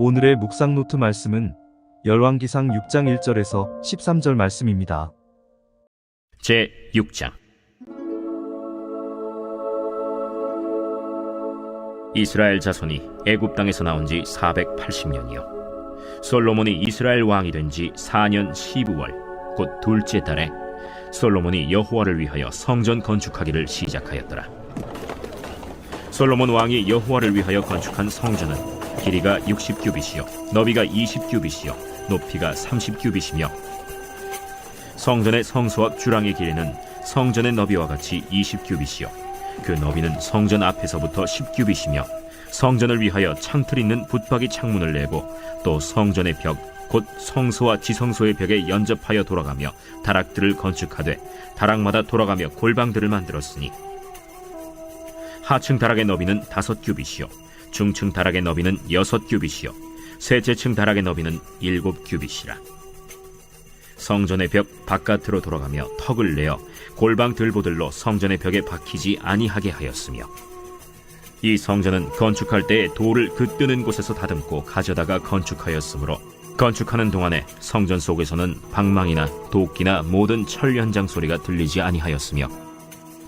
오늘의 묵상 노트 말씀은 열왕기상 6장 1절에서 13절 말씀입니다. 제6장. 이스라엘 자손이 애굽 땅에서 나온 지 480년이요 솔로몬이 이스라엘 왕이 된 지 4년 12월 곧 둘째 달에 솔로몬이 여호와를 위하여 성전 건축하기를 시작하였더라. 솔로몬 왕이 여호와를 위하여 건축한 성전은 길이가 60규빗이요 너비가 20규빗이요 높이가 30규빗이며 성전의 성소앞 주랑의 길이는 성전의 너비와 같이 20규빗이요 그 너비는 성전 앞에서부터 10규빗이며 성전을 위하여 창틀 있는 붙박이 창문을 내고 또 성전의 벽 곧 성소와 지성소의 벽에 연접하여 돌아가며 다락들을 건축하되 다락마다 돌아가며 골방들을 만들었으니 하층 다락의 너비는 5규빗이요 중층 다락의 너비는 6규빗이요 셋째층 다락의 너비는 7규빗이라. 성전의 벽 바깥으로 돌아가며 턱을 내어 골방 들보들로 성전의 벽에 박히지 아니하게 하였으며 이 성전은 건축할 때에 돌을 그 뜨는 곳에서 다듬고 가져다가 건축하였으므로 건축하는 동안에 성전 속에서는 방망이나 도끼나 모든 철 현장 소리가 들리지 아니하였으며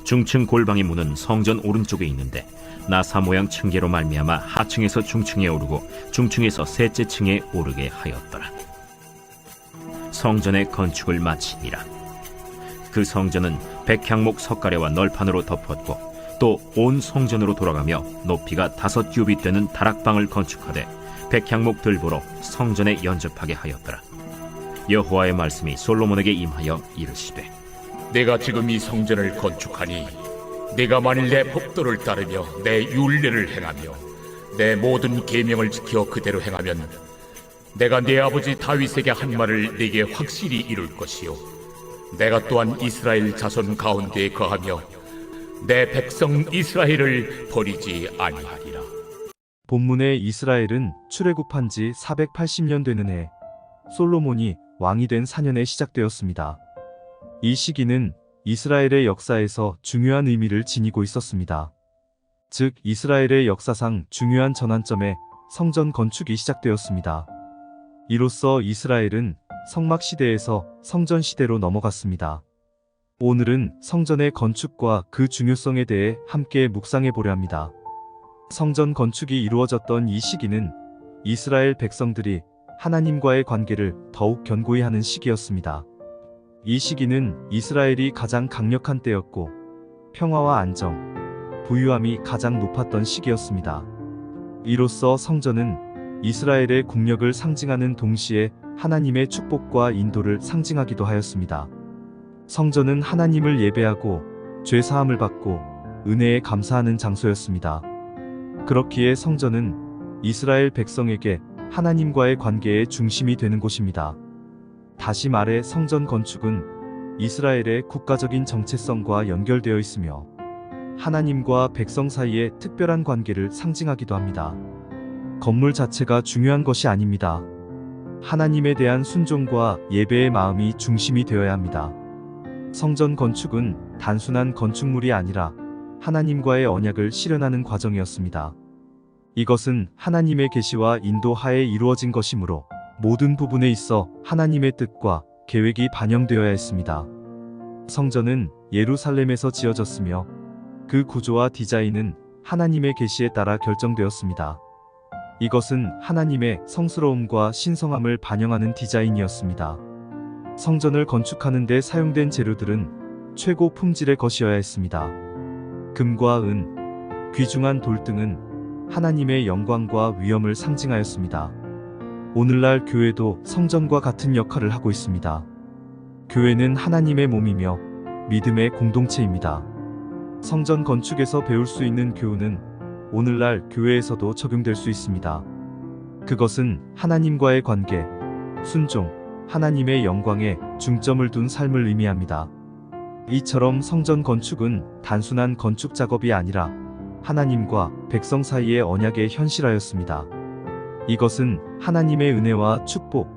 중층 골방의 문은 성전 오른쪽에 있는데 나사 모양 층계로 말미암아 하층에서 중층에 오르고 중층에서 셋째 층에 오르게 하였더라. 성전의 건축을 마치니라. 그 성전은 백향목 석가래와 널판으로 덮었고 또 온 성전으로 돌아가며 높이가 5규빗 되는 다락방을 건축하되 백향목 들보로 성전에 연접하게 하였더라. 여호와의 말씀이 솔로몬에게 임하여 이르시되 내가 지금 이 성전을 건축하니 네가 만일 내 법도를 따르며 내 율례를 행하며 내 모든 계명을 지켜 그대로 행하면 내가 네 아버지 다윗에게 한 말을 네게 확실히 이룰 것이요 내가 또한 이스라엘 자손 가운데에 거하며 내 백성 이스라엘을 버리지 아니하리라. 본문의 이스라엘은 출애굽한 지 480년 되는 해 솔로몬이 왕이 된 4년에 시작되었습니다. 이 시기는 이스라엘의 역사에서 중요한 의미를 지니고 있었습니다. 즉 이스라엘의 역사상 중요한 전환점에 성전 건축이 시작되었습니다. 이로써 이스라엘은 성막 시대에서 성전 시대로 넘어갔습니다. 오늘은 성전의 건축과 그 중요성에 대해 함께 묵상해 보려 합니다. 성전 건축이 이루어졌던 이 시기는 이스라엘 백성들이 하나님과의 관계를 더욱 견고히 하는 시기였습니다. 이 시기는 이스라엘이 가장 강력한 때였고 평화와 안정, 부유함이 가장 높았던 시기였습니다. 이로써 성전은 이스라엘의 국력을 상징하는 동시에 하나님의 축복과 인도를 상징하기도 하였습니다. 성전은 하나님을 예배하고 죄 사함을 받고 은혜에 감사하는 장소였습니다. 그렇기에 성전은 이스라엘 백성에게 하나님과의 관계의 중심이 되는 곳입니다. 다시 말해 성전 건축은 이스라엘의 국가적인 정체성과 연결되어 있으며 하나님과 백성 사이의 특별한 관계를 상징하기도 합니다. 건물 자체가 중요한 것이 아닙니다. 하나님에 대한 순종과 예배의 마음이 중심이 되어야 합니다. 성전 건축은 단순한 건축물이 아니라 하나님과의 언약을 실현하는 과정이었습니다. 이것은 하나님의 계시와 인도하에 이루어진 것이므로 모든 부분에 있어 하나님의 뜻과 계획이 반영되어야 했습니다. 성전은 예루살렘에서 지어졌으며 그 구조와 디자인은 하나님의 계시에 따라 결정되었습니다. 이것은 하나님의 성스러움과 신성함을 반영하는 디자인이었습니다. 성전을 건축하는 데 사용된 재료들은 최고 품질의 것이어야 했습니다. 금과 은, 귀중한 돌 등은 하나님의 영광과 위엄을 상징하였습니다. 오늘날 교회도 성전과 같은 역할을 하고 있습니다. 교회는 하나님의 몸이며 믿음의 공동체입니다. 성전 건축에서 배울 수 있는 교훈은 오늘날 교회에서도 적용될 수 있습니다. 그것은 하나님과의 관계, 순종, 하나님의 영광에 중점을 둔 삶을 의미합니다. 이처럼 성전 건축은 단순한 건축 작업이 아니라 하나님과 백성 사이의 언약의 현실화였습니다. 이것은 하나님의 은혜와 축복,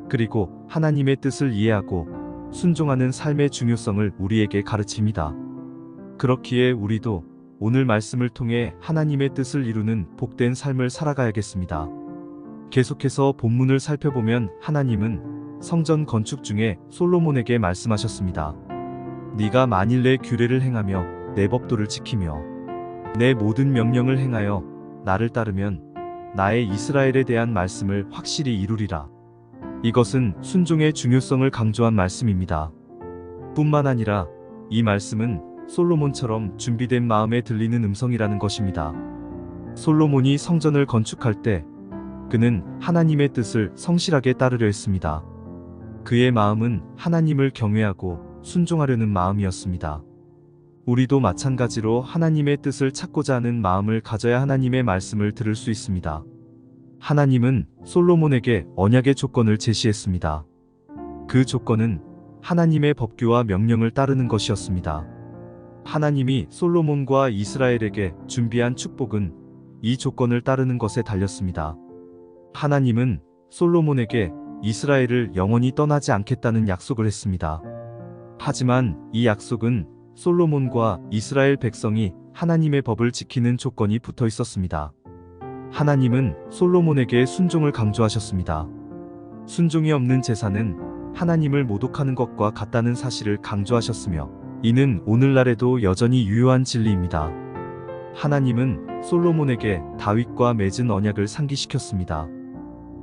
그리고 하나님의 뜻을 이해하고 순종하는 삶의 중요성을 우리에게 가르칩니다. 그렇기에 우리도 오늘 말씀을 통해 하나님의 뜻을 이루는 복된 삶을 살아가야겠습니다. 계속해서 본문을 살펴보면 하나님은 성전 건축 중에 솔로몬에게 말씀하셨습니다. 네가 만일 내 규례를 행하며 내 법도를 지키며 내 모든 명령을 행하여 나를 따르면 나의 이스라엘에 대한 말씀을 확실히 이루리라. 이것은 순종의 중요성을 강조한 말씀입니다. 뿐만 아니라 이 말씀은 솔로몬처럼 준비된 마음에 들리는 음성이라는 것입니다. 솔로몬이 성전을 건축할 때 그는 하나님의 뜻을 성실하게 따르려 했습니다. 그의 마음은 하나님을 경외하고 순종하려는 마음이었습니다. 우리도 마찬가지로 하나님의 뜻을 찾고자 하는 마음을 가져야 하나님의 말씀을 들을 수 있습니다. 하나님은 솔로몬에게 언약의 조건을 제시했습니다. 그 조건은 하나님의 법규와 명령을 따르는 것이었습니다. 하나님이 솔로몬과 이스라엘에게 준비한 축복은 이 조건을 따르는 것에 달렸습니다. 하나님은 솔로몬에게 이스라엘을 영원히 떠나지 않겠다는 약속을 했습니다. 하지만 이 약속은 솔로몬과 이스라엘 백성이 하나님의 법을 지키는 조건이 붙어 있었습니다. 하나님은 솔로몬에게 순종을 강조하셨습니다. 순종이 없는 제사는 하나님을 모독하는 것과 같다는 사실을 강조하셨으며 이는 오늘날에도 여전히 유효한 진리입니다. 하나님은 솔로몬에게 다윗과 맺은 언약을 상기시켰습니다.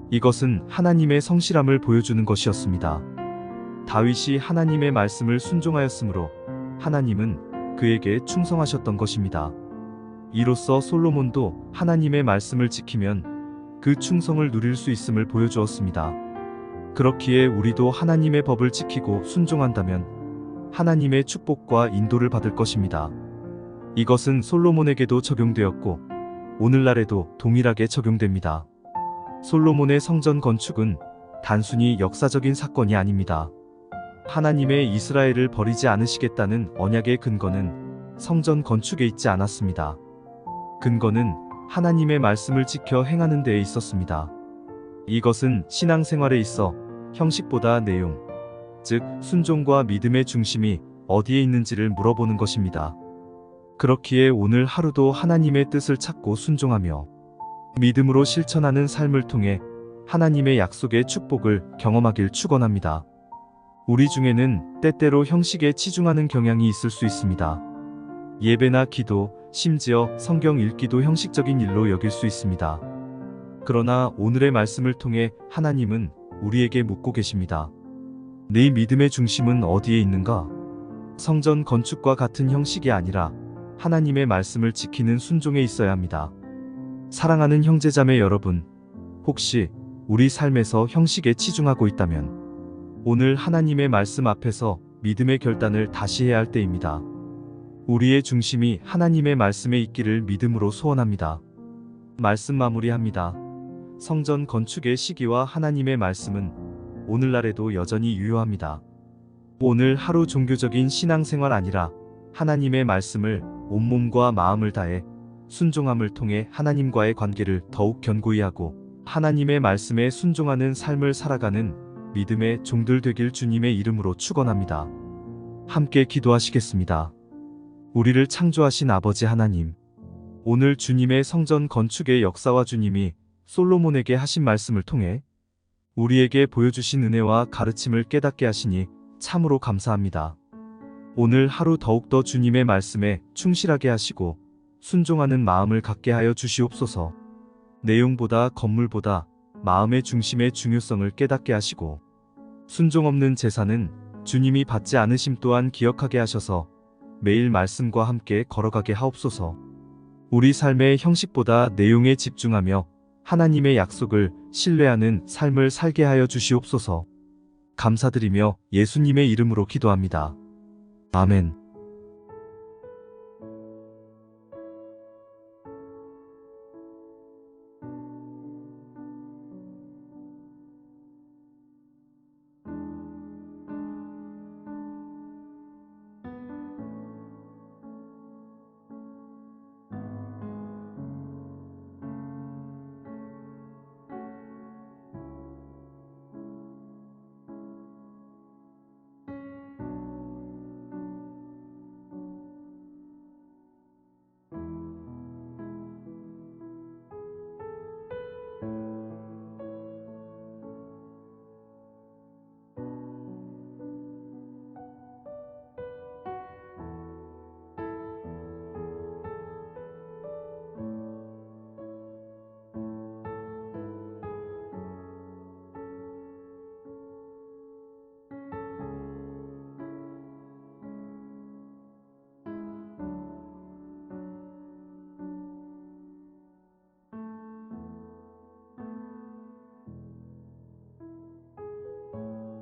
이것은 하나님의 성실함을 보여주는 것이었습니다. 다윗이 하나님의 말씀을 순종하였으므로 하나님은 그에게 충성하셨던 것입니다. 이로써 솔로몬도 하나님의 말씀을 지키면 그 충성을 누릴 수 있음을 보여주었습니다. 그렇기에 우리도 하나님의 법을 지키고 순종한다면 하나님의 축복과 인도를 받을 것입니다. 이것은 솔로몬에게도 적용되었고 오늘날에도 동일하게 적용됩니다. 솔로몬의 성전 건축은 단순히 역사적인 사건이 아닙니다. 하나님의 이스라엘을 버리지 않으시겠다는 언약의 근거는 성전 건축에 있지 않았습니다. 근거는 하나님의 말씀을 지켜 행하는 데에 있었습니다. 이것은 신앙생활에 있어 형식보다 내용, 즉 순종과 믿음의 중심이 어디에 있는지를 물어보는 것입니다. 그렇기에 오늘 하루도 하나님의 뜻을 찾고 순종하며 믿음으로 실천하는 삶을 통해 하나님의 약속의 축복을 경험하길 축원합니다. 우리 중에는 때때로 형식에 치중하는 경향이 있을 수 있습니다. 예배나 기도, 심지어 성경 읽기도 형식적인 일로 여길 수 있습니다. 그러나 오늘의 말씀을 통해 하나님은 우리에게 묻고 계십니다. 네 믿음의 중심은 어디에 있는가? 성전 건축과 같은 형식이 아니라 하나님의 말씀을 지키는 순종에 있어야 합니다. 사랑하는 형제자매 여러분, 혹시 우리 삶에서 형식에 치중하고 있다면 오늘 하나님의 말씀 앞에서 믿음의 결단을 다시 해야 할 때입니다. 우리의 중심이 하나님의 말씀에 있기를 믿음으로 소원합니다. 말씀 마무리합니다. 성전 건축의 시기와 하나님의 말씀은 오늘날에도 여전히 유효합니다. 오늘 하루 종교적인 신앙생활 아니라 하나님의 말씀을 온몸과 마음을 다해 순종함을 통해 하나님과의 관계를 더욱 견고히 하고 하나님의 말씀에 순종하는 삶을 살아가는 믿음의 종들 되길 주님의 이름으로 축원합니다. 함께 기도하시겠습니다. 우리를 창조하신 아버지 하나님, 오늘 주님의 성전 건축의 역사와 주님이 솔로몬에게 하신 말씀을 통해 우리에게 보여주신 은혜와 가르침을 깨닫게 하시니 참으로 감사합니다. 오늘 하루 더욱더 주님의 말씀에 충실하게 하시고 순종하는 마음을 갖게 하여 주시옵소서. 내용보다 건물보다 마음의 중심의 중요성을 깨닫게 하시고 순종 없는 제사는 주님이 받지 않으심 또한 기억하게 하셔서 매일 말씀과 함께 걸어가게 하옵소서. 우리 삶의 형식보다 내용에 집중하며 하나님의 약속을 신뢰하는 삶을 살게 하여 주시옵소서. 감사드리며 예수님의 이름으로 기도합니다. 아멘.